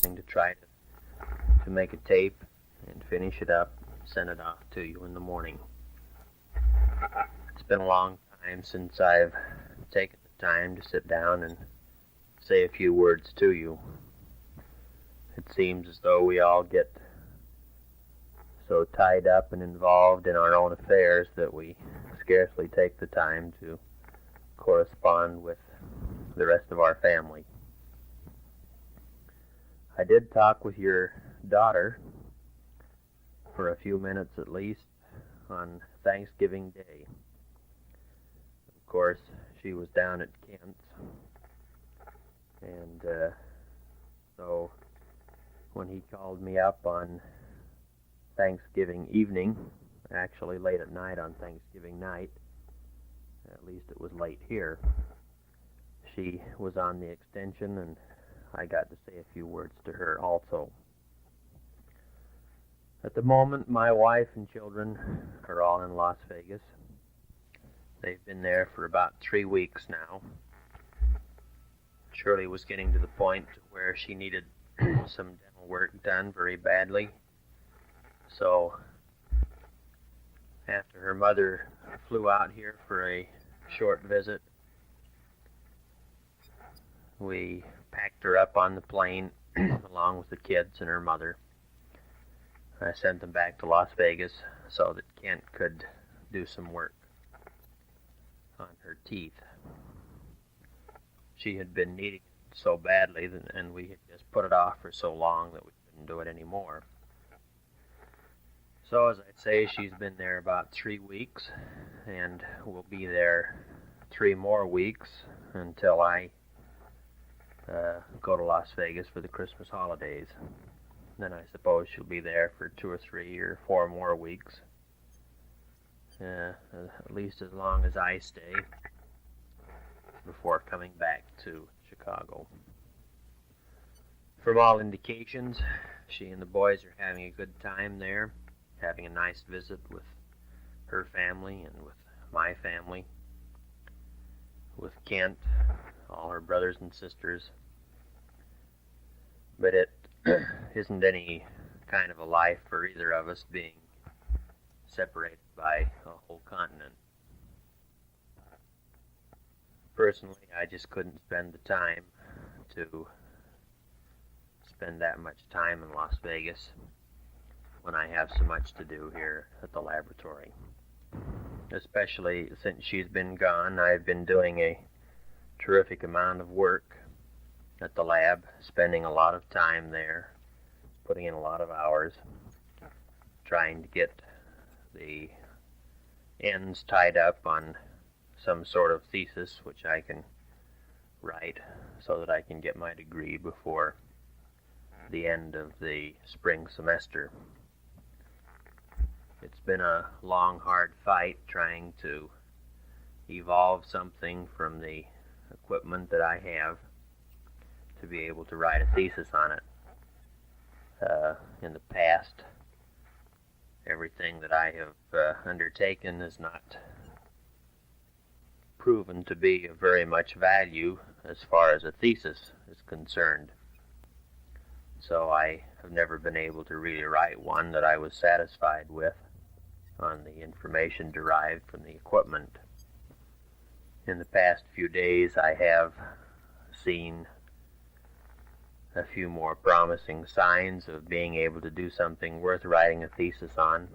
to try to make a tape and finish it up, send it off to you in the morning. It's been a long time since I've taken the time to sit down and say a few words to you. It seems as though we all get so tied up and involved in our own affairs that we scarcely take the time to correspond with the rest of our family. I did talk with your daughter for a few minutes at least on Thanksgiving Day. Of course, she was down at Kent's, and so when he called me up on Thanksgiving evening, actually late at night on Thanksgiving night, at least it was late here, she was on the extension, and I got to say a few words to her also. At the moment, my wife and children are all in Las Vegas. They've been there for about 3 weeks now. Shirley was getting to the point where she needed some dental work done very badly. So after her mother flew out here for a short visit, we packed her up on the plane along with the kids and her mother. I sent them back to Las Vegas so that Kent could do some work on her teeth. She had been needing it so badly, and we had just put it off for so long that we couldn't do it anymore. So, as I say, she's been there about 3 weeks, and will be there 3 more weeks until I go to Las Vegas for the Christmas holidays. Then I suppose she'll be there for 2 or 3 or 4 more weeks, at least as long as I stay, before coming back to Chicago. From all indications, she and the boys are having a good time there, having a nice visit with her family and with my family, with Kent, all her brothers and sisters. But it isn't any kind of a life for either of us, being separated by a whole continent. Personally, I just couldn't spend the time to spend that much time in Las Vegas when I have so much to do here at the laboratory. Especially since she's been gone, I've been doing a terrific amount of work at the lab, spending a lot of time there, putting in a lot of hours, trying to get the ends tied up on some sort of thesis which I can write so that I can get my degree before the end of the spring semester. It's been a long, hard fight trying to evolve something from the equipment that I have to be able to write a thesis on it. In the past, everything that I have undertaken has not proven to be of very much value as far as a thesis is concerned. So I have never been able to really write one that I was satisfied with on the information derived from the equipment. In the past few days, I have seen a few more promising signs of being able to do something worth writing a thesis on,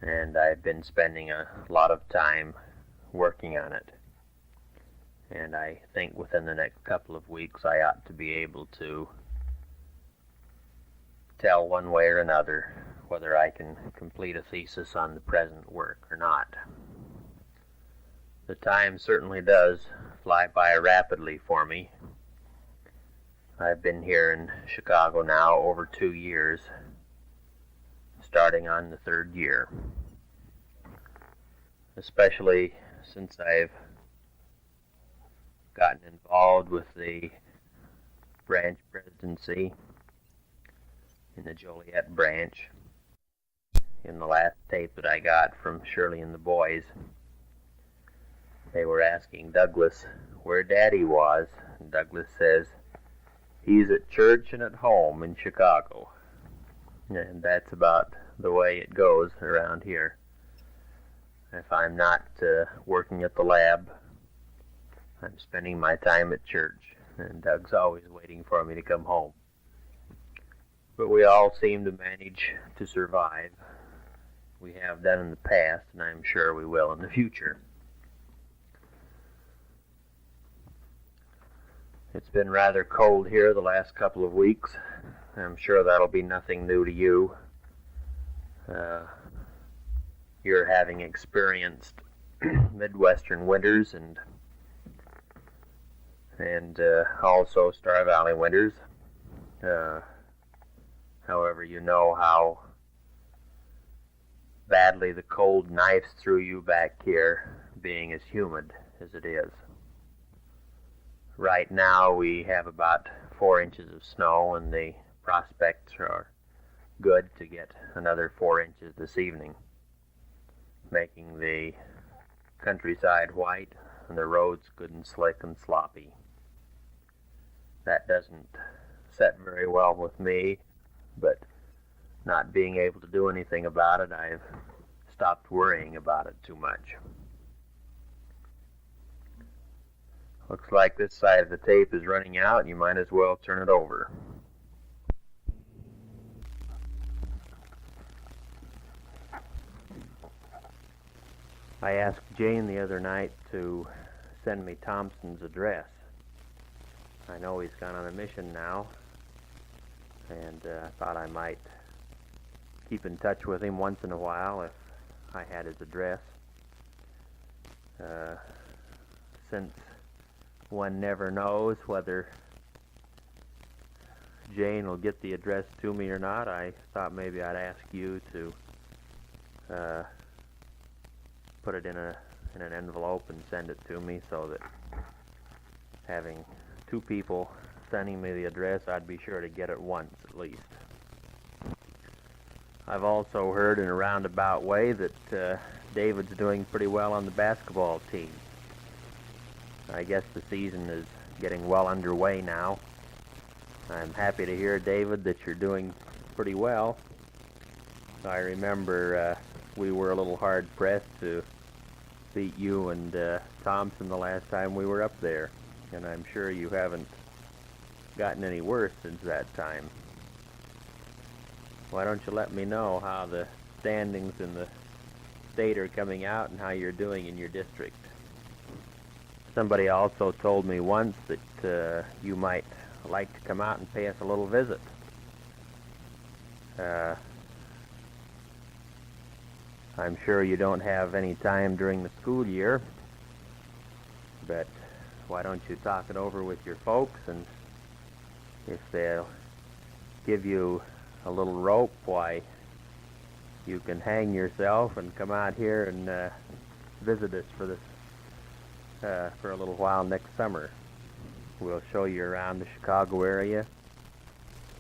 and I've been spending a lot of time working on it. And I think within the next couple of weeks I ought to be able to tell one way or another whether I can complete a thesis on the present work or not. The time certainly does fly by rapidly for me. I've been here in Chicago now over 2 years, starting on the 3rd year. Especially since I've gotten involved with the branch presidency in the Joliet branch. In the last tape that I got from Shirley and the boys, they were asking Douglas where Daddy was, and Douglas says He's at church and at home in Chicago. And that's about the way it goes around here. If I'm not working at the lab, I'm spending my time at church, and Doug's always waiting for me to come home. But we all seem to manage to survive. We have done in the past, and I'm sure we will in the future. It's been rather cold here the last couple of weeks. I'm sure that'll be nothing new to you. You're having experienced Midwestern winters and also Star Valley winters. However, you know how badly the cold knifes through you back here, being as humid as it is. Right now we have about 4 inches of snow, and the prospects are good to get another 4 inches this evening, making the countryside white and the roads good and slick and sloppy. That doesn't set very well with me, but not being able to do anything about it, I've stopped worrying about it too much. Looks like this side of the tape is running out. You might as well turn it over. I asked Jane the other night to send me Thompson's address. I know he's gone on a mission now, and I thought I might keep in touch with him once in a while if I had his address. Since one never knows whether Jane will get the address to me or not, I thought maybe I'd ask you to put it in an envelope and send it to me, so that having two people sending me the address, I'd be sure to get it once at least. I've also heard in a roundabout way that David's doing pretty well on the basketball team. I guess the season is getting well underway now. I'm happy to hear, David, that you're doing pretty well. I remember we were a little hard-pressed to beat you and Thompson the last time we were up there, and I'm sure you haven't gotten any worse since that time. Why don't you let me know how the standings in the state are coming out and how you're doing in your district? Somebody also told me once that you might like to come out and pay us a little visit. I'm sure you don't have any time during the school year, but why don't you talk it over with your folks, and if they'll give you a little rope, why, you can hang yourself and come out here and visit us for a little while next summer. We'll show you around the Chicago area.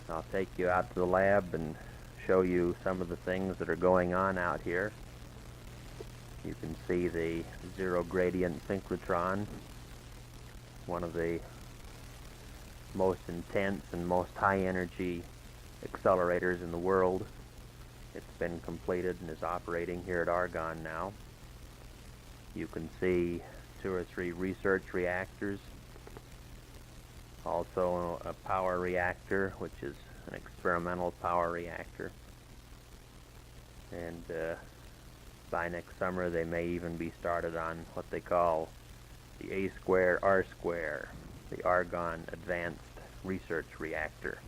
I'll take you out to the lab and show you some of the things that are going on out here. You can see the zero gradient synchrotron, one of the most intense and most high energy accelerators in the world. It's been completed and is operating here at Argonne now. You can see 2 or 3 research reactors, also a power reactor, which is an experimental power reactor. And by next summer they may even be started on what they call the A2R², the Argonne Advanced Research Reactor.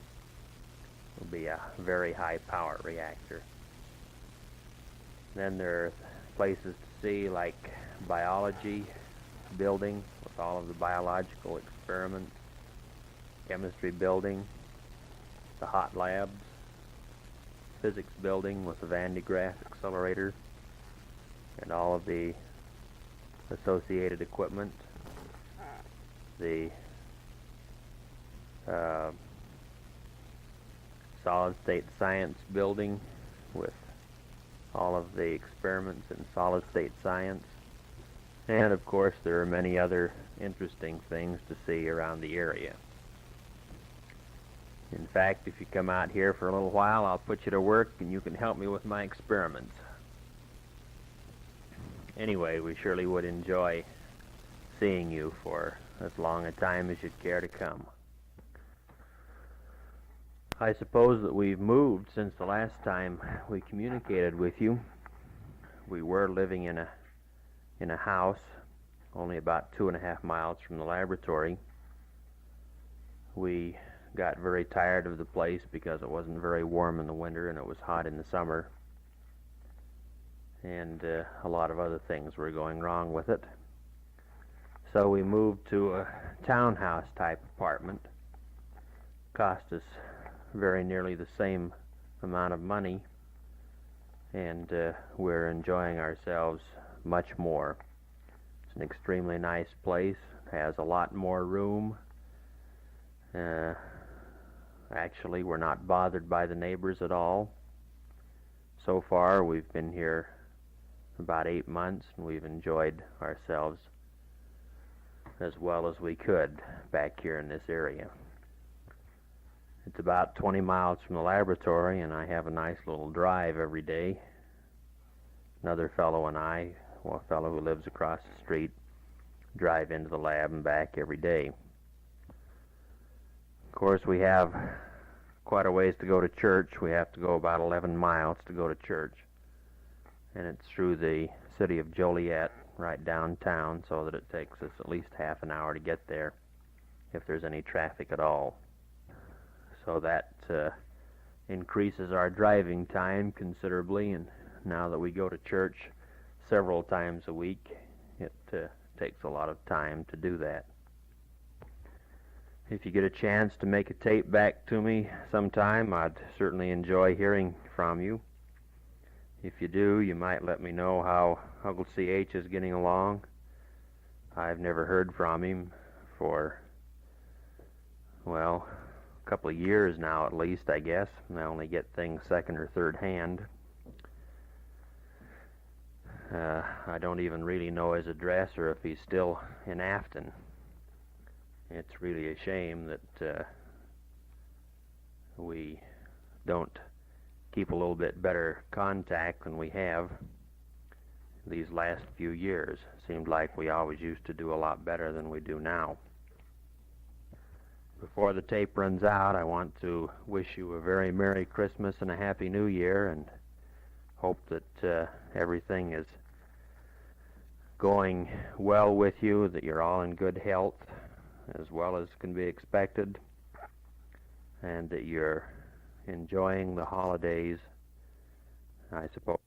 It will be a very high power reactor. Then there are places to see like biology building with all of the biological experiments, chemistry building, the hot labs, physics building with the Van de Graaff accelerator, and all of the associated equipment, the solid-state science building with all of the experiments in solid-state science, and of course there are many other interesting things to see around the area. In fact, if you come out here for a little while, I'll put you to work and you can help me with my experiments. Anyway, we surely would enjoy seeing you for as long a time as you'd care to come. I suppose that we've moved since the last time we communicated with you. We were living in a house only about 2.5 miles from the laboratory. We got very tired of the place because it wasn't very warm in the winter and it was hot in the summer, and a lot of other things were going wrong with it. So we moved to a townhouse type apartment. Cost us very nearly the same amount of money, and we're enjoying ourselves much more. It's an extremely nice place, has a lot more room. Actually, we're not bothered by the neighbors at all. So far, we've been here about 8 months, and we've enjoyed ourselves as well as we could back here in this area. It's about 20 miles from the laboratory, and I have a nice little drive every day. Another fellow and I, a fellow who lives across the street, drive into the lab and back every day. Of course, we have quite a ways to go to church. We have to go about 11 miles to go to church, and it's through the city of Joliet, right downtown, so that it takes us at least half an hour to get there, if there's any traffic at all. So that increases our driving time considerably, and now that we go to church several times a week, it takes a lot of time to do that. If you get a chance to make a tape back to me sometime, I'd certainly enjoy hearing from you. If you do, you might let me know how Uncle C.H. is getting along. I've never heard from him for, well, a couple of years now at least, I guess. I only get things second or third hand. I don't even really know his address or if he's still in Afton. It's really a shame that we don't keep a little bit better contact than we have these last few years. Seemed like we always used to do a lot better than we do now. Before the tape runs out, I want to wish you a very Merry Christmas and a Happy New Year, and hope that everything is going well with you, that you're all in good health as well as can be expected, and that you're enjoying the holidays, I suppose.